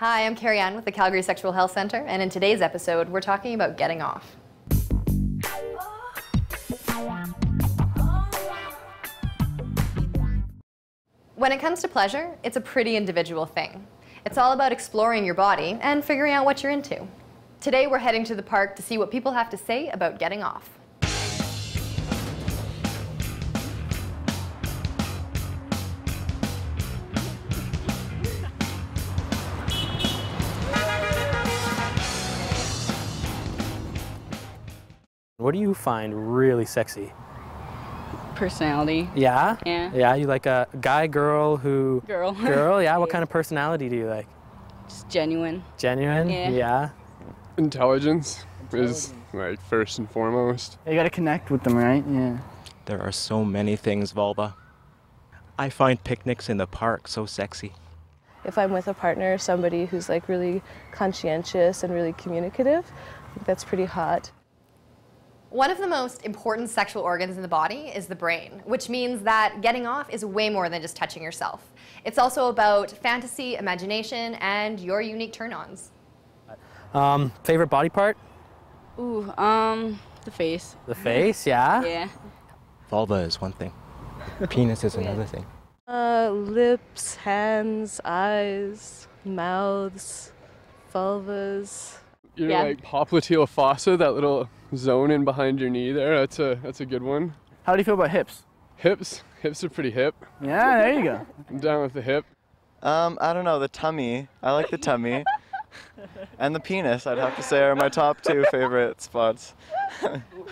Hi, I'm Carrie Ann with the Calgary Sexual Health Centre, and in today's episode, we're talking about getting off. When it comes to pleasure, it's a pretty individual thing. It's all about exploring your body and figuring out what you're into. Today, we're heading to the park to see what people have to say about getting off. What do you find really sexy? Personality. Yeah? Yeah. Yeah, you like a guy, girl, who... Girl. Girl, yeah. What kind of personality do you like? Just genuine. Genuine? Yeah. Intelligence is like first and foremost. You gotta connect with them, right? Yeah. There are so many things, vulva. I find picnics in the park so sexy. If I'm with a partner, somebody who's like really conscientious and really communicative, I think that's pretty hot. One of the most important sexual organs in the body is the brain, which means that getting off is way more than just touching yourself. It's also about fantasy, imagination, and your unique turn-ons. Favorite body part? Ooh, the face. The face, yeah? Yeah. Vulva is one thing. Penis is another thing. Lips, hands, eyes, mouths, vulvas. Your Yeah. like popliteal fossa, that little zone in behind your knee there. That's a good one. How do you feel about hips? Hips are pretty hip. Yeah, there you go. I'm down with the hip. I don't know, the tummy. I like the tummy. And the penis, I'd have to say, are my top two favorite spots.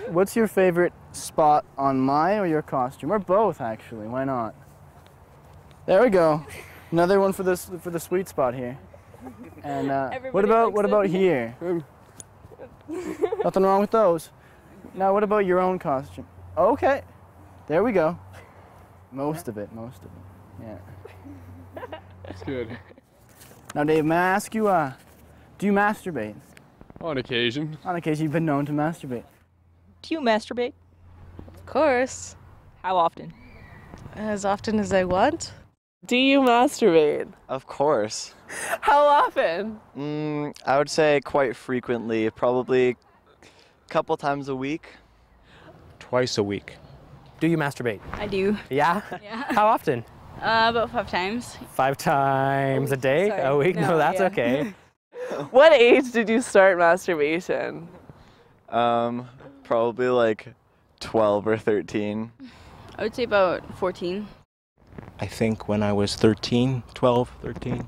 What's your favorite spot on my or your costume? Or both, actually. Why not? There we go. Another one for the sweet spot here. And what about here? Nothing wrong with those. Now, what about your own costume? Okay. There we go. Most of it. Yeah. It's good. Now, Dave, may I ask you, do you masturbate? On occasion. On occasion, you've been known to masturbate. Do you masturbate? Of course, How often? as often as I want. Do you masturbate? Of course. How often? I would say quite frequently, probably a couple times a week. Twice a week. Do you masturbate? I do. Yeah? Yeah. How often? About 5 times. 5 times a day? Sorry. A week? No, No, that's yeah. okay. What age did you start masturbation? Probably like 12 or 13. I would say about 14. I think when I was 13, 12, 13.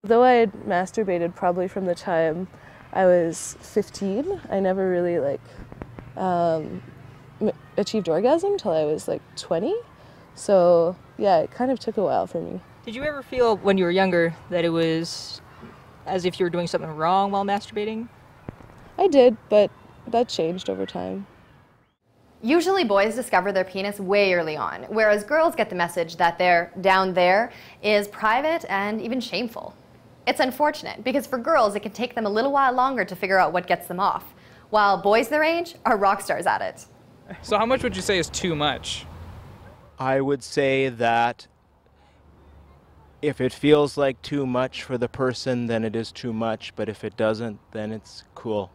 Though I had masturbated probably from the time I was 15, I never really achieved orgasm till I was like 20. So yeah, it kind of took a while for me. Did you ever feel when you were younger that it was as if you were doing something wrong while masturbating? I did, but that changed over time. Usually boys discover their penis way early on, whereas girls get the message that their down there is private and even shameful. It's unfortunate because for girls it can take them a little while longer to figure out what gets them off, while boys their age are rock stars at it. So how much would you say is too much? I would say that if it feels like too much for the person, then it is too much, but if it doesn't, then it's cool.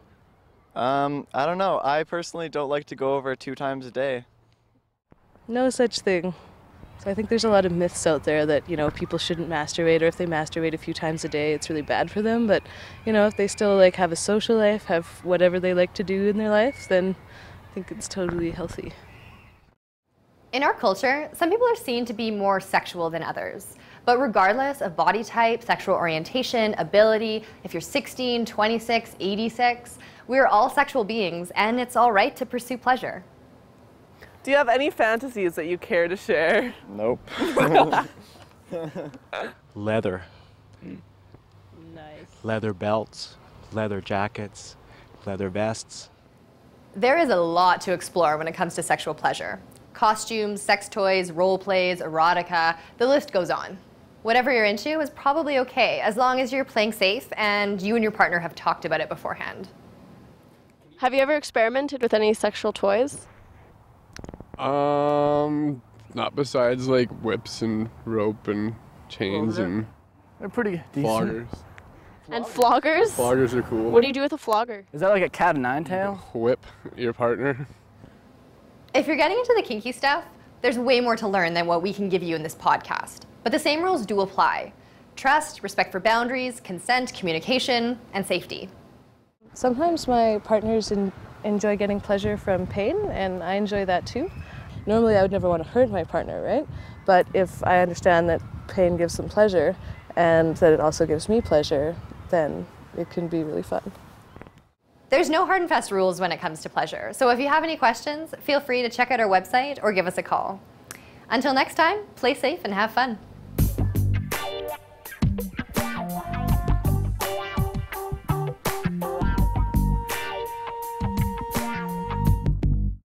I don't know. I personally don't like to go over 2 times a day. No such thing. So I think there's a lot of myths out there that, people shouldn't masturbate, or if they masturbate a few times a day, it's really bad for them. But, if they still have a social life, have whatever they like to do in their life, then I think it's totally healthy. In our culture, some people are seen to be more sexual than others. But regardless of body type, sexual orientation, ability, if you're 16, 26, 86, we're all sexual beings, and it's all right to pursue pleasure. Do you have any fantasies that you care to share? Nope. Leather. Nice. Leather belts, leather jackets, leather vests. There is a lot to explore when it comes to sexual pleasure. Costumes, sex toys, role plays, erotica, the list goes on. Whatever you're into is probably okay, as long as you're playing safe and you and your partner have talked about it beforehand. Have you ever experimented with any sexual toys? Not besides like whips and rope and chains and They're pretty decent. floggers. And floggers? Floggers are cool. What do you do with a flogger? Is that like a cat o' nine tail? Whip your partner. If you're getting into the kinky stuff, there's way more to learn than what we can give you in this podcast. But the same rules do apply. Trust, respect for boundaries, consent, communication, and safety. Sometimes my partners enjoy getting pleasure from pain, and I enjoy that too. Normally I would never want to hurt my partner, right? But if I understand that pain gives them pleasure and that it also gives me pleasure, then it can be really fun. There's no hard and fast rules when it comes to pleasure, so if you have any questions, feel free to check out our website or give us a call. Until next time, play safe and have fun.